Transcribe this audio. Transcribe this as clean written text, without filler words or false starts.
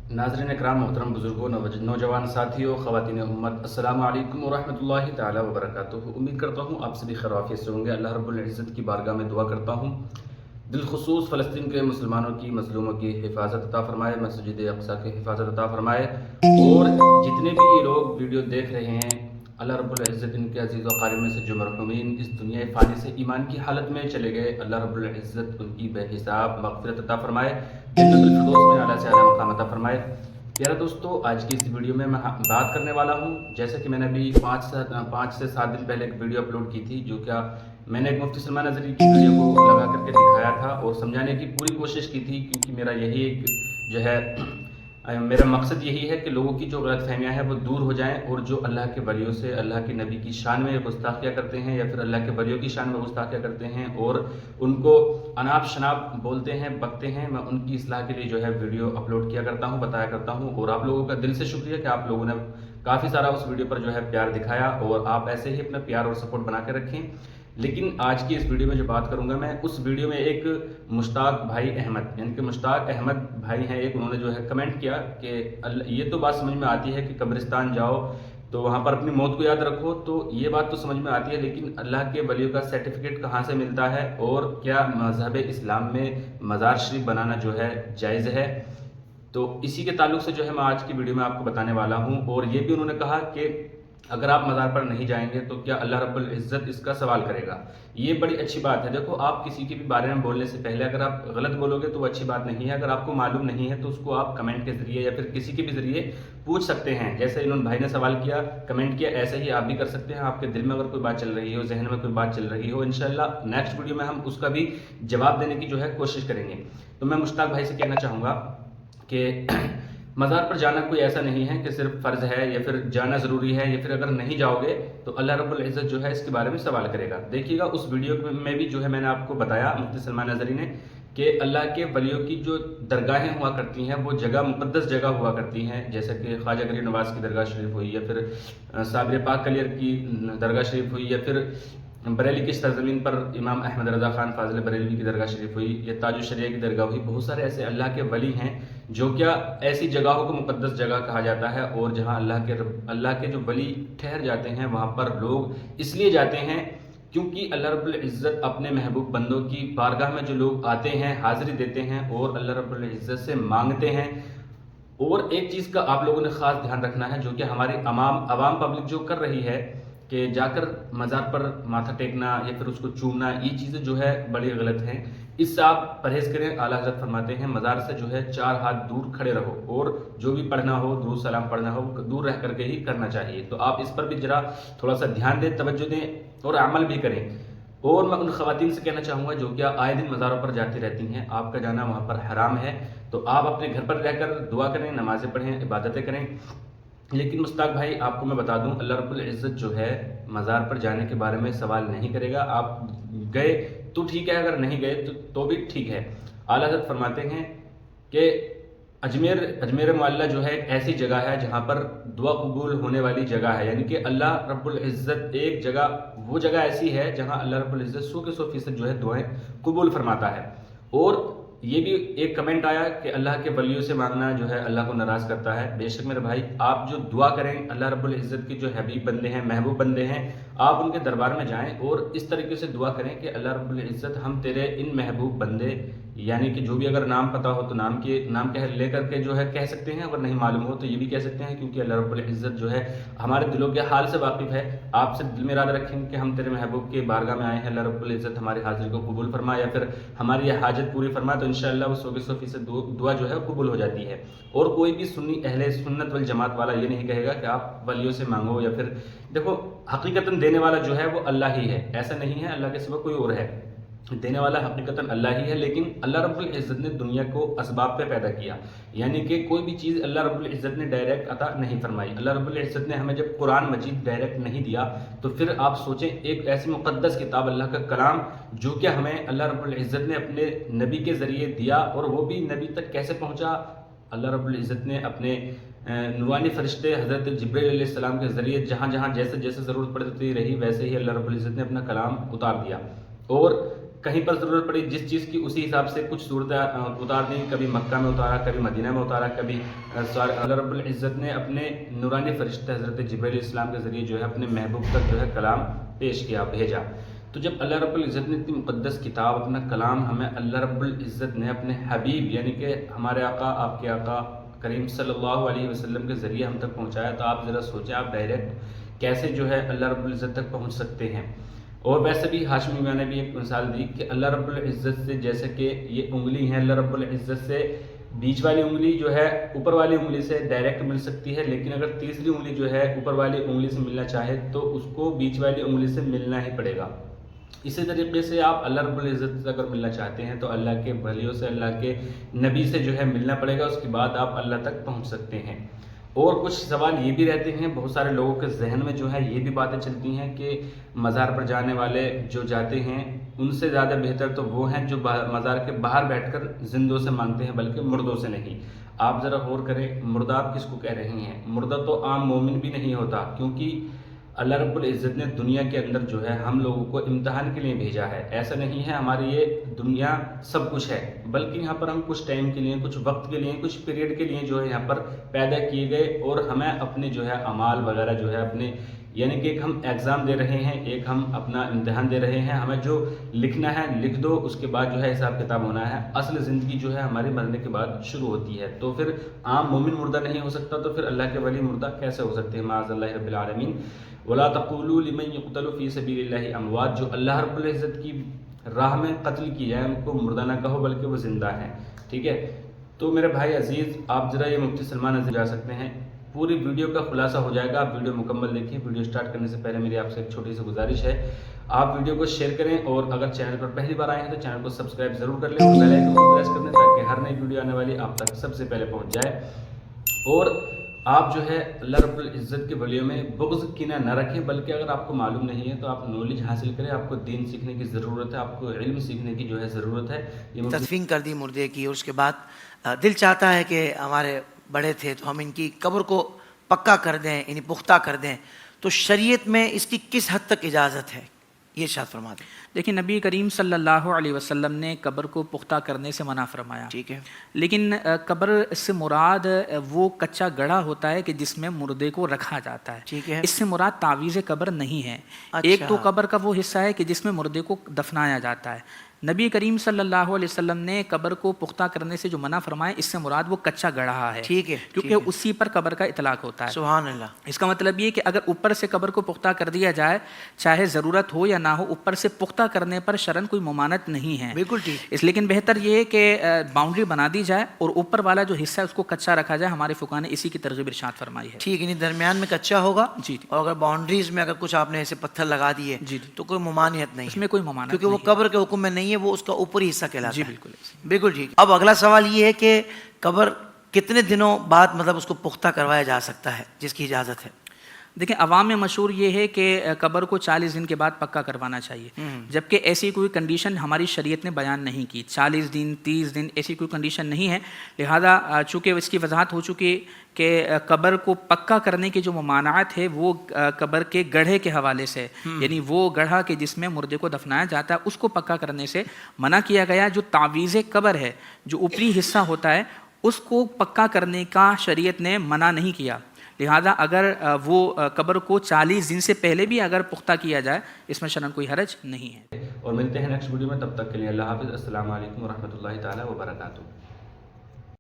नाज़रीन इकराम, मोहतरम बुज़ुर्गों, नौजवान साथियों, ख़वातीन उम्मत, अस्सलामु अलैकुम वरहमतुल्लाहि ताला वबरकातुहू। उम्मीद करता हूँ आप सभी खैर आफ़ियत से होंगे। अल्लाह रब्बुल इज़्ज़त की बारगाह में दुआ करता हूँ बिलख़ुसूस फ़लस्तीन के मुसलमानों की, मज़लूमों की हिफाज़त अता फ़रमाए, मस्जिद अक़सा की हिफाज़त अता फ़रमाए। और जितने भी ये लोग वीडियो देख रहे हैं, अल्लाह रब्बुल इज़्ज़त इनके अज़ीज़ व क़ारिब में से जो मरहूमीन इस दुनिया फ़ानी से ईमान की हालत में चले गए, अल्लाह रब्बुल इज़्ज़त उनकी बेहिसाब मग़फ़िरत अता फ़रमाए, जन्नतुल फ़िरदौस में आला से आला मक़ाम अता फ़रमाए। प्यारा दोस्तों, आज की इस वीडियो में मैं बात करने वाला हूँ, जैसे कि मैंने अभी 5 से 7 दिन पहले एक वीडियो अपलोड की थी, जो क्या मैंने एक मुफ्ती सलमान नज़री की वीडियो को लगा करके दिखाया था और समझाने की पूरी कोशिश की थी, क्योंकि मेरा यही एक जो है मेरा मकसद यही है कि लोगों की जो गलतफहमियाँ हैं वो दूर हो जाएं, और जो अल्लाह के वलियों से, अल्लाह के नबी की शान में गुस्ताखियाँ करते हैं या फिर अल्लाह के वलियों की शान में गुस्ताखियाँ करते हैं और उनको अनाप शनाप बोलते हैं, बकते हैं, मैं उनकी इस्लाह के लिए जो है वीडियो अपलोड किया करता हूँ, बताया करता हूँ। और आप लोगों का दिल से शुक्रिया कि आप लोगों ने काफ़ी सारा उस वीडियो पर जो है प्यार दिखाया, और आप ऐसे ही अपना प्यार और सपोर्ट बना के रखें। लेकिन आज की इस वीडियो में जो बात करूंगा मैं, उस वीडियो में एक मुश्ताक भाई अहमद, यानी कि मुश्ताक अहमद भाई हैं एक, उन्होंने जो है कमेंट किया कि ये तो बात समझ में आती है कि कब्रिस्तान जाओ तो वहाँ पर अपनी मौत को याद रखो, तो ये बात तो समझ में आती है, लेकिन अल्लाह के वलियों का सर्टिफिकेट कहाँ से मिलता है, और क्या मज़हब इस्लाम में मज़ार शरीफ बनाना जो है जायज़ है? तो इसी के ताल्लुक से जो है मैं आज की वीडियो में आपको बताने वाला हूँ। और ये भी उन्होंने कहा कि अगर आप मज़ार पर नहीं जाएंगे तो क्या अल्लाह रब्बुल इज़्ज़त इसका सवाल करेगा। ये बड़ी अच्छी बात है। देखो, आप किसी के भी बारे में बोलने से पहले अगर आप गलत बोलोगे तो वो अच्छी बात नहीं है। अगर आपको मालूम नहीं है तो उसको आप कमेंट के ज़रिए या फिर किसी के भी ज़रिए पूछ सकते हैं। जैसे इन्होंने भाई ने सवाल किया, कमेंट किया, ऐसे ही आप भी कर सकते हैं। आपके दिल में अगर कोई बात चल रही हो, जहन में कोई बात चल रही हो, इंशाल्लाह नेक्स्ट वीडियो में हम उसका भी जवाब देने की जो है कोशिश करेंगे। तो मैं मुश्ताक भाई से कहना चाहूँगा कि मज़ार पर जाना कोई ऐसा नहीं है कि सिर्फ फ़र्ज़ है या फिर जाना ज़रूरी है, या फिर अगर नहीं जाओगे तो अल्लाह रब्बुल इज़्ज़त जो है इसके बारे में सवाल करेगा। देखिएगा, उस वीडियो में भी जो है मैंने आपको बताया मुफ्ती सलमान नज़री ने कि अल्लाह के वलियों की जो दरगाहें हुआ करती हैं वो जगह मुक़द्दस जगह हुआ करती हैं, जैसे कि ख्वाजा गरीब नवाज़ की दरगाह शरीफ हुई, या फिर साबिर पाक कलियर की दरगाह शरीफ हुई, या फिर बरेली की सरजमीन पर इमाम अहमद रज़ा ख़ान फ़ाज़िल बरेलवी की दरगाह शरीफ हुई, या ताजुश्शरिया की दरगाह हुई। बहुत सारे ऐसे अल्लाह के वली हैं जो क्या ऐसी जगहों को मुक़द्दस जगह कहा जाता है, और जहां अल्लाह के जो वली ठहर जाते हैं वहां पर लोग इसलिए जाते हैं क्योंकि अल्लाह रब्बुल इज़्ज़त अपने महबूब बंदों की बारगाह में जो लोग आते हैं, हाज़िरी देते हैं और अल्लाह रब्बुल इज़्ज़त से मांगते हैं। और एक चीज़ का आप लोगों ने ख़ास ध्यान रखना है, जो कि हमारी आवाम पब्लिक जो कर रही है कि जाकर मज़ार पर माथा टेकना या फिर उसको चूमना, ये चीज़ें जो है बड़ी गलत हैं। इससे आप परहेज़ करें। आला हज़रत फरमाते हैं मज़ार से जो है 4 हाथ दूर खड़े रहो, और जो भी पढ़ना हो, दुरूद सलाम पढ़ना हो, दूर रह करके ही करना चाहिए। तो आप इस पर भी ज़रा थोड़ा सा ध्यान दें, तवज्जो दें और अमल भी करें। और मैं उन ख़वातीन से कहना चाहूँगा जो क्या आए दिन मज़ारों पर जाती रहती हैं, आपका जाना वहाँ पर हराम है, तो आप अपने घर पर रहकर दुआ करें, नमाज़ें पढ़ें, इबादतें करें। लेकिन मुश्ताक भाई, आपको मैं बता दूं, अल्लाह रब्बुल इज़्ज़त जो है मज़ार पर जाने के बारे में सवाल नहीं करेगा। आप गए तो ठीक है, अगर नहीं गए तो भी ठीक है। आला हज़रत फरमाते हैं कि अजमेर मुअल्ला जो है एक ऐसी जगह है जहाँ पर दुआ कबूल होने वाली जगह है, यानी कि अल्लाह रब्बुल इज़्ज़त एक जगह, वो जगह ऐसी है जहाँ अल्लाह रब्बुल इज़्ज़त 100 के 100% जो है दुआएं कबूल फरमाता है। और ये भी एक कमेंट आया कि अल्लाह के वलियों से मांगना जो है अल्लाह को नाराज़ करता है। बेशक मेरे भाई, आप जो दुआ करें, अल्लाह रब्बुल इज़्ज़त के जो हबीब बंदे हैं, महबूब बंदे हैं, आप उनके दरबार में जाएं और इस तरीके से दुआ करें कि अल्लाह रब्बुल इज़्ज़त हम तेरे इन महबूब बंदे, यानी कि जो भी अगर नाम पता हो तो नाम कह ले करके जो है कह सकते हैं, अगर नहीं मालूम हो तो ये भी कह सकते हैं, क्योंकि अल्लाह रब्बुल इज़्ज़त जो है हमारे दिलों के हाल से वाकिफ़ है। आपसे दिल में इरादा रखेंगे कि हम तेरे महबूब के बारगाह में आए हैं, अल्लाह रब्बुल इज़्ज़त हमारी हाज़िरी को कबूल फरमाए या फिर हमारी यह हाजत पूरी फरमाए, तो इंशाअल्लाह वो 100% दुआ जो है कबूल हो जाती है। और कोई भी सुन्नी अहले सुन्नत वल जमात वाला ये नहीं कहेगा कि आप वलियों से मांगो, या फिर देखो, हकीकतन देने वाला जो है वो अल्लाह ही है, ऐसा नहीं है अल्लाह के सिवा कोई और है। देने वाला हकीकतन अल्लाह ही है, लेकिन अल्लाह रब्बुल इज़्ज़त ने दुनिया को असबाब पे पैदा किया, यानी कि कोई भी चीज़ अल्लाह रब्बुल इज़्ज़त ने डायरेक्ट अता नहीं फरमाई। अल्लाह रब्बुल इज़्ज़त ने हमें जब कुरान मजीद डायरेक्ट नहीं दिया, तो फिर आप सोचें, एक ऐसी मुक़द्दस किताब, अल्लाह का कलाम, जो कि हमें अल्लाह रब्बुल इज़्ज़त ने अपने नबी के ज़रिए दिया, और वो भी नबी तक कैसे पहुँचा? अल्लाह रब्बुल इज़्ज़त ने अपने नूरानी फरिश्ते हज़रत जिब्रील अलैहिस्सलाम के ज़रिए जहाँ जैसे जैसे ज़रूरत पड़ती रही, वैसे ही अल्लाह रब्बुल इज़्ज़त ने अपना कलाम उतार दिया। और کہیں پر ضرورت پڑی جس چیز کی اسی حساب سے کچھ صورتیں اتار دیں، کبھی مکہ میں اتارا، کبھی مدینہ میں اتارا، کبھی اللہ رب العزت نے اپنے نورانی فرشتہ حضرت جبرائیل علیہ السلام کے ذریعے جو ہے اپنے محبوب تک جو ہے کلام پیش کیا، بھیجا۔ تو جب اللہ رب العزت نے اتنی مقدس کتاب، اپنا کلام ہمیں اللہ رب العزت نے اپنے حبیب یعنی کہ ہمارے آقا، آپ کے آقا کریم صلی اللہ علیہ وسلم کے ذریعے ہم تک پہنچایا، تو آپ ذرا سوچیں آپ ڈائریکٹ کیسے جو ہے اللہ رب العزت تک پہنچ سکتے ہیں۔ اور ویسے بھی ہاشمی میں نے بھی ایک مثال دی کہ اللہ رب العزت سے جیسے کہ یہ انگلی ہے، اللہ رب العزت سے بیچ والی انگلی جو ہے اوپر والی انگلی سے ڈائریکٹ مل سکتی ہے، لیکن اگر تیسری انگلی جو ہے اوپر والی انگلی سے ملنا چاہے تو اس کو بیچ والی انگلی سے ملنا ہی پڑے گا۔ اسی طریقے سے آپ اللہ رب العزت سے اگر ملنا چاہتے ہیں تو اللہ کے ولیوں سے، اللہ کے نبی سے جو ہے ملنا پڑے گا، اس کے بعد آپ اللہ تک پہنچ سکتے ہیں۔ اور کچھ سوال یہ بھی رہتے ہیں، بہت سارے لوگوں کے ذہن میں جو ہے یہ بھی باتیں چلتی ہیں کہ مزار پر جانے والے جو جاتے ہیں ان سے زیادہ بہتر تو وہ ہیں جو مزار کے باہر بیٹھ کر زندوں سے مانگتے ہیں، بلکہ مردوں سے نہیں۔ آپ ذرا غور کریں، مردہ آپ کس کو کہہ رہے ہیں؟ مردہ تو عام مومن بھی نہیں ہوتا، کیونکہ اللہ رب العزت نے دنیا کے اندر جو ہے ہم لوگوں کو امتحان کے لیے بھیجا ہے۔ ایسا نہیں ہے ہماری یہ دنیا سب کچھ ہے، بلکہ یہاں پر ہم کچھ ٹائم کے لیے، کچھ وقت کے لیے، کچھ پیریڈ کے لیے جو ہے یہاں پر پیدا کیے گئے، اور ہمیں اپنے جو ہے اعمال وغیرہ جو ہے اپنے یعنی کہ ایک ہم ایگزام دے رہے ہیں، ایک ہم اپنا امتحان دے رہے ہیں، ہمیں جو لکھنا ہے لکھ دو، اس کے بعد جو ہے حساب کتاب ہونا ہے۔ اصل زندگی جو ہے ہماری مرنے کے بعد شروع ہوتی ہے۔ تو پھر عام مومن مردہ نہیں ہو سکتا، تو پھر اللہ کے ولی مردہ کیسے ہو سکتے ہیں؟ معاذ اللہ رب العالمین۔ وَلَا تَقُولُوا لِمَن يُقْتَلُ فِي سَبِيلِ اللَّهِ اموات، جو اللہ رب العزت کی راہ میں قتل کی جائے ان کو مردہ نہ کہو بلکہ وہ زندہ ہیں، ٹھیک ہے؟ تو میرے بھائی عزیز، آپ ذرا یہ مفتی سلمان عزیز جا سکتے ہیں، پوری ویڈیو کا خلاصہ ہو جائے گا، آپ ویڈیو مکمل دیکھیں۔ ویڈیو سٹارٹ کرنے سے پہلے میری آپ سے ایک چھوٹی سی گزارش ہے، آپ ویڈیو کو شیئر کریں، اور اگر چینل پر پہلی بار آئے ہیں تو چینل کو سبسکرائب ضرور کر لیں اور بیل آئیکن کو پریس کر دیں تاکہ ہر نئی ویڈیو آنے والی آپ تک سب سے پہلے پہنچ جائے۔ اور آپ جو ہے اللہ رب العزت کے ولیوں میں بغض کینہ نہ رکھیں، بلکہ اگر آپ کو معلوم نہیں ہے تو آپ نالج حاصل کریں، آپ کو دین سیکھنے کی ضرورت ہے، آپ کو علم سیکھنے کی جو ہے ضرورت ہے۔ تدفین کر دی مردے کی، اور اس کے بعد دل چاہتا ہے کہ ہمارے بڑے تھے تو ہم ان کی قبر کو پکا کر دیں، یعنی پختہ کر دیں، تو شریعت میں اس کی کس حد تک اجازت ہے؟ یہ ارشاد فرما دیں۔ دیکھیں، نبی کریم صلی اللہ علیہ وسلم نے قبر کو پختہ کرنے سے منع فرمایا، ٹھیک ہے، لیکن قبر سے مراد وہ کچا گڑھا ہوتا ہے کہ جس میں مردے کو رکھا جاتا ہے، ٹھیک ہے، اس سے مراد تعویذ قبر نہیں ہے۔ اچھا، ایک تو قبر کا وہ حصہ ہے کہ جس میں مردے کو دفنایا جاتا ہے۔ نبی کریم صلی اللہ علیہ وسلم نے قبر کو پختہ کرنے سے جو منع فرمایا، اس سے مراد وہ کچا گڑھا ہے، ٹھیک ہے، کیونکہ اسی پر قبر کا اطلاق ہوتا ہے۔ سبحان اللہ۔ اس کا مطلب یہ کہ اگر اوپر سے قبر کو پختہ کر دیا جائے، چاہے ضرورت ہو یا نہ ہو، اوپر سے پختہ کرنے پر شرعاً کوئی ممانعت نہیں ہے، بالکل ٹھیک، اس لیکن بہتر یہ ہے کہ باؤنڈری بنا دی جائے اور اوپر والا جو حصہ ہے اس کو کچا رکھا جائے۔ ہمارے فقہاء نے اسی کی ترغیب ارشاد فرمائی ہے۔ ٹھیک، یعنی درمیان میں کچا ہوگا، جی، اور اگر باؤنڈریز میں اگر کچھ آپ نے ایسے پتھر لگا دیے تو کوئی ممانعت نہیں، اس میں کوئی ممانعت کیونکہ وہ قبر کے حکم میں نہیں ہے، وہ اس کا اوپری حصہ کہلاتا ہے۔ جی بالکل، بالکل ٹھیک۔ اب اگلا سوال یہ ہے کہ قبر کتنے دنوں بعد مطلب اس کو پختہ کروایا جا سکتا ہے جس کی اجازت ہے؟ دیکھیں، عوام میں مشہور یہ ہے کہ قبر کو 40 دن کے بعد پکا کروانا چاہیے، جبکہ ایسی کوئی کنڈیشن ہماری شریعت نے بیان نہیں کی۔ 40 دن 30 دن ایسی کوئی کنڈیشن نہیں ہے، لہذا چونکہ اس کی وضاحت ہو چکی کہ قبر کو پکا کرنے کی جو ممانعت ہے وہ قبر کے گڑھے کے حوالے سے، یعنی وہ گڑھا کہ جس میں مردے کو دفنایا جاتا ہے اس کو پکا کرنے سے منع کیا گیا۔ جو تعویذ قبر ہے، جو اوپری حصہ ہوتا ہے، اس کو پکا کرنے کا شریعت نے منع نہیں کیا، لہذا اگر وہ قبر کو 40 دن سے پہلے بھی اگر پختہ کیا جائے، اس میں شرعاً کوئی حرج نہیں ہے۔ اور ملتے ہیں نیکسٹ ویڈیو میں، تب تک کے لیے اللہ حافظ۔ السلام علیکم ورحمۃ اللہ تعالیٰ وبرکاتہ۔